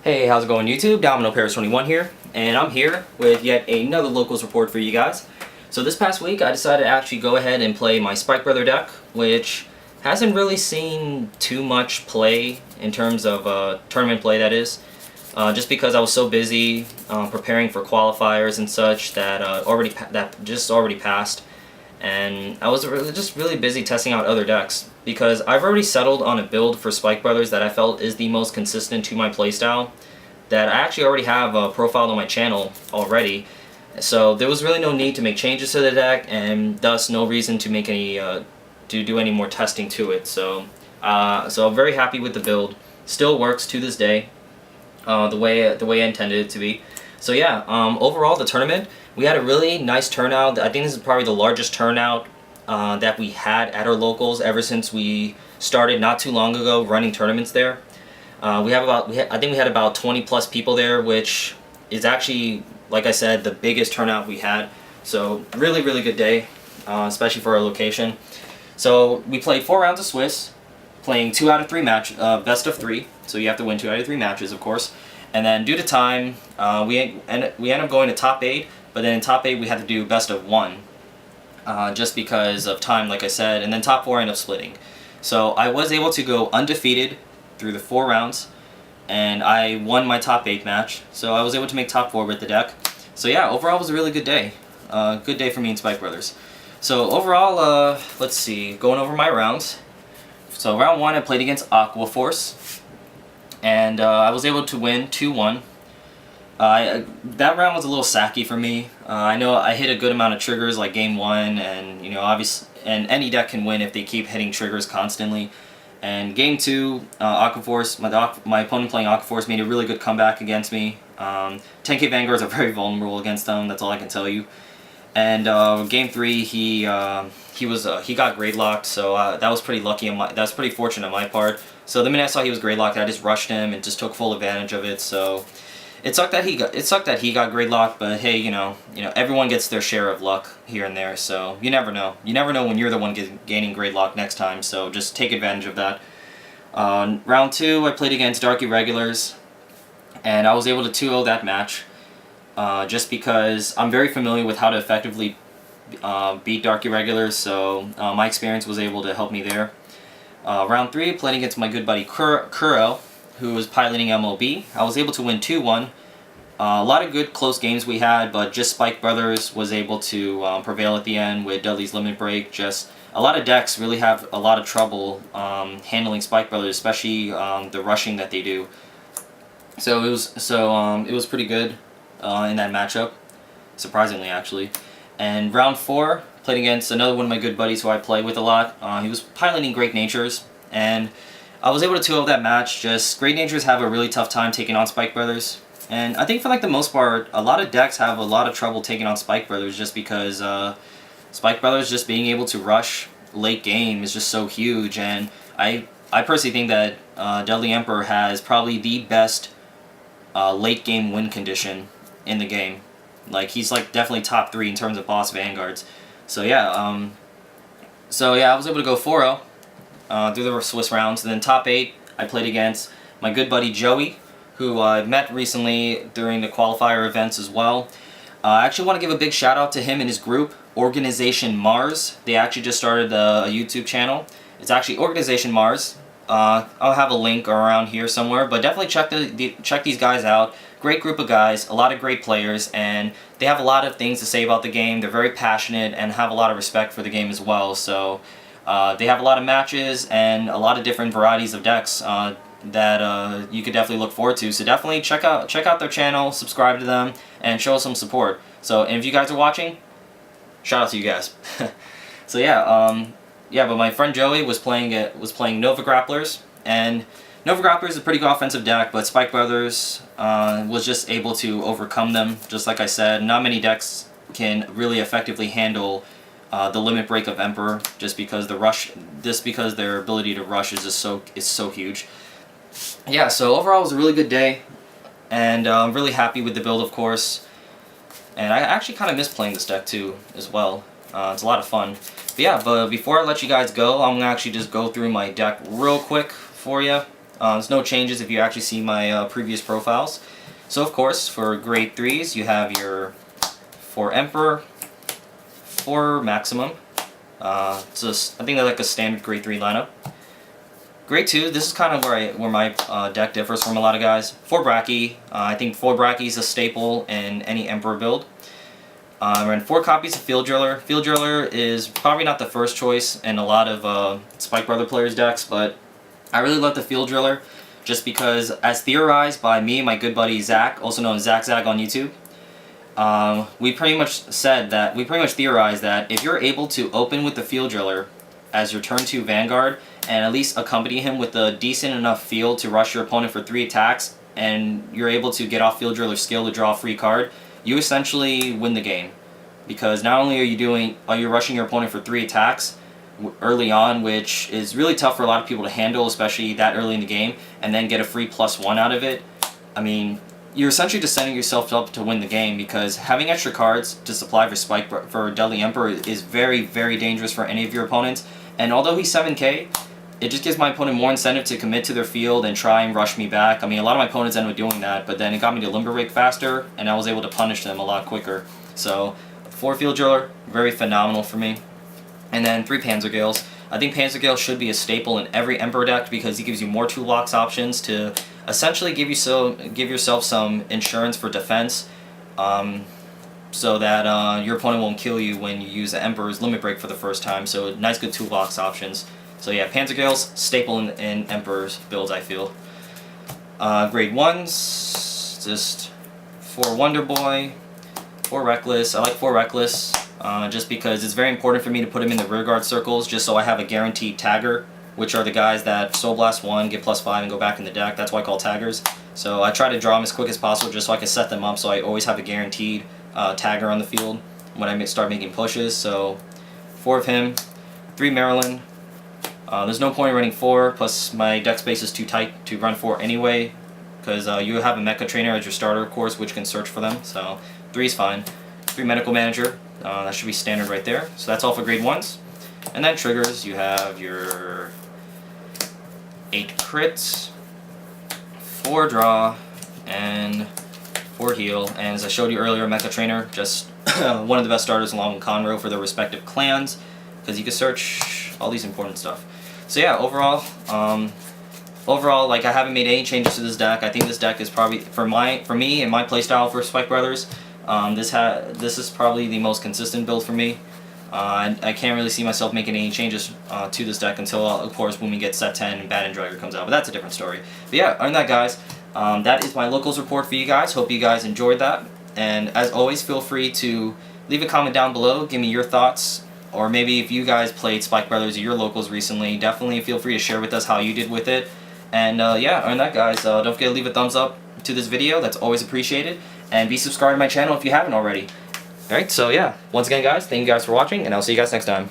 Hey, how's it going YouTube? Domino Paris 21 here, and I'm here with yet another locals report for you guys. So this past week I decided to actually go ahead and play my Spike Brother deck, which hasn't really seen too much play in terms of tournament play, that is. Just because I was so busy preparing for qualifiers and such that already passed, and I was really busy testing out other decks because I've already settled on a build for Spike Brothers that I felt is the most consistent to my playstyle, that I actually already have profiled on my channel already. So there was really no need to make changes to the deck, and thus no reason to make any to do any more testing to it. So I'm very happy with the build. Still works to this day, the way I intended it to be. So yeah, overall the tournament, we had a really nice turnout. I think this is probably the largest turnout that we had at our locals ever since we started not too long ago running tournaments there. I think we had about 20 plus people there, which is actually, like I said, the biggest turnout we had. So really good day, especially for our location. So we played 4 rounds of Swiss, playing 2 out of 3 best of 3. So you have to win 2 out of 3 matches, of course. And then due to time, we ended up going to top 8. But then in top 8 we had to do best of 1, just because of time, like I said. And then top 4 ended up splitting. So I was able to go undefeated through the 4 rounds, and I won my top 8 match. So I was able to make top 4 with the deck. So yeah, overall it was a really good day. Good day for me and Spike Brothers. So overall, let's see, going over my rounds. So round 1 I played against Aqua Force, and I was able to win 2-1. That round was a little sacky for me. I know I hit a good amount of triggers like game 1, and you know, obviously, and any deck can win if they keep hitting triggers constantly. And game 2, Aqua Force, my opponent playing Aqua Force made a really good comeback against me. 10k Vanguards are very vulnerable against them. That's all I can tell you. And game 3, he got grade locked, so that was pretty lucky. That was pretty fortunate on my part. So the minute I saw he was grade locked, I just rushed him and just took full advantage of it. So it sucked that he got grade locked, but hey, you know, everyone gets their share of luck here and there. So you never know. You never know when you're the one gaining grade lock next time. So just take advantage of that. Round 2, I played against Dark Irregulars, and I was able to 2-0 that match. Just because I'm very familiar with how to effectively beat Dark Irregulars, so my experience was able to help me there. Round 3, playing against my good buddy Kuro, who was piloting MOB. I was able to win 2-1. A lot of good close games we had, but just Spike Brothers was able to prevail at the end with Dudley's Limit Break. Just a lot of decks really have a lot of trouble handling Spike Brothers, especially the rushing that they do. So it was pretty good in that matchup, surprisingly actually. And round 4, played against another one of my good buddies who I play with a lot. He was piloting Great Natures, and I was able to 2-0 that match. Just Great Natures have a really tough time taking on Spike Brothers, and I think for like the most part, a lot of decks have a lot of trouble taking on Spike Brothers, just because Spike Brothers just being able to rush late game is just so huge. And I personally think that Dudley Emperor has probably the best late game win condition in the game. Like, he's like definitely top 3 in terms of boss Vanguards. So yeah, I was able to go 4-0 through the Swiss rounds. And then top 8, I played against my good buddy Joey, who I met recently during the qualifier events as well. I actually want to give a big shout out to him and his group, Organization Mars. They actually just started a YouTube channel. It's actually Organization Mars. I'll have a link around here somewhere, but definitely check these guys out. Great group of guys, a lot of great players, and they have a lot of things to say about the game. They're very passionate and have a lot of respect for the game as well. So they have a lot of matches and a lot of different varieties of decks that you could definitely look forward to. So definitely check out their channel, subscribe to them, and show some support. So, and if you guys are watching, shout out to you guys. So yeah, but my friend Joey was playing Nova Grapplers, and Nova Grapplers is a pretty good offensive deck, but Spike Brothers was just able to overcome them. Just like I said, not many decks can really effectively handle the limit break of Emperor, just because their ability to rush is just so huge. Yeah, so overall it was a really good day, and I'm really happy with the build, of course. And I actually kind of miss playing this deck too, as well. It's a lot of fun. But yeah, but before I let you guys go, I'm going to actually just go through my deck real quick for you. There's no changes if you actually see my previous profiles. So of course, for grade 3s, you have your 4 Emperor, 4 Maximum. It's just, I think they're like a standard grade 3 lineup. Grade 2, this is kind of where my deck differs from a lot of guys. 4 Bracky. I think 4 Bracky is a staple in any Emperor build. I ran 4 copies of Field Driller. Field Driller is probably not the first choice in a lot of Spike Brother players' decks, but I really love the Field Driller just because, as theorized by me and my good buddy Zach, also known as Zach on YouTube, we pretty much theorized that if you're able to open with the Field Driller as your turn 2 Vanguard and at least accompany him with a decent enough field to rush your opponent for 3 attacks, and you're able to get off Field Driller's skill to draw a free card, you essentially win the game. Because not only are you rushing your opponent for 3 attacks early on, which is really tough for a lot of people to handle, especially that early in the game, and then get a free +1 out of it. I mean, you're essentially just setting yourself up to win the game, because having extra cards to supply for Dudley Emperor is very, very dangerous for any of your opponents. And although he's 7k, it just gives my opponent more incentive to commit to their field and try and rush me back. I mean, a lot of my opponents end up doing that, but then it got me to Limber Rig faster, and I was able to punish them a lot quicker. So, 4 Field Driller, very phenomenal for me. And then 3 Panzergales. I think Panzergale should be a staple in every Emperor deck because he gives you more toolbox options to essentially give yourself some insurance for defense, so that your opponent won't kill you when you use the Emperor's Limit Break for the first time. So nice good toolbox options. So yeah, Panzergales, staple in Emperor's builds, I feel. Grade 1s, just 4 Wonder Boy, 4 Reckless. I like 4 Reckless just because it's very important for me to put him in the rearguard circles just so I have a guaranteed tagger, which are the guys that Soul Blast 1, get +5, and go back in the deck. That's why I call taggers. So I try to draw them as quick as possible just so I can set them up so I always have a guaranteed tagger on the field when I start making pushes. So 4 of him, 3 Maryland. There's no point in running 4, plus my deck space is too tight to run 4 anyway, because you have a Mecha Trainer as your starter, of course, which can search for them, so 3 is fine. 3 Medical Manager, that should be standard right there. So that's all for grade 1s. And then triggers, you have your 8 crits, 4 draw, and 4 heal. And as I showed you earlier, Mecha Trainer, just one of the best starters along with Conroe for their respective clans, because you can search all these important stuff. So yeah, overall, like, I haven't made any changes to this deck. I think this deck is probably, for me and my playstyle for Spike Brothers, this is probably the most consistent build for me. I can't really see myself making any changes to this deck until, of course, when we get set 10 and Bad and Dragon comes out, but that's a different story. But yeah, other than that, guys, that is my locals report for you guys. Hope you guys enjoyed that, and as always, feel free to leave a comment down below, give me your thoughts, or maybe if you guys played Spike Brothers or your locals recently, definitely feel free to share with us how you did with it. And yeah, other than that, guys, don't forget to leave a thumbs up to this video. That's always appreciated. And be subscribed to my channel if you haven't already. Alright, so yeah, once again, guys, thank you guys for watching, and I'll see you guys next time.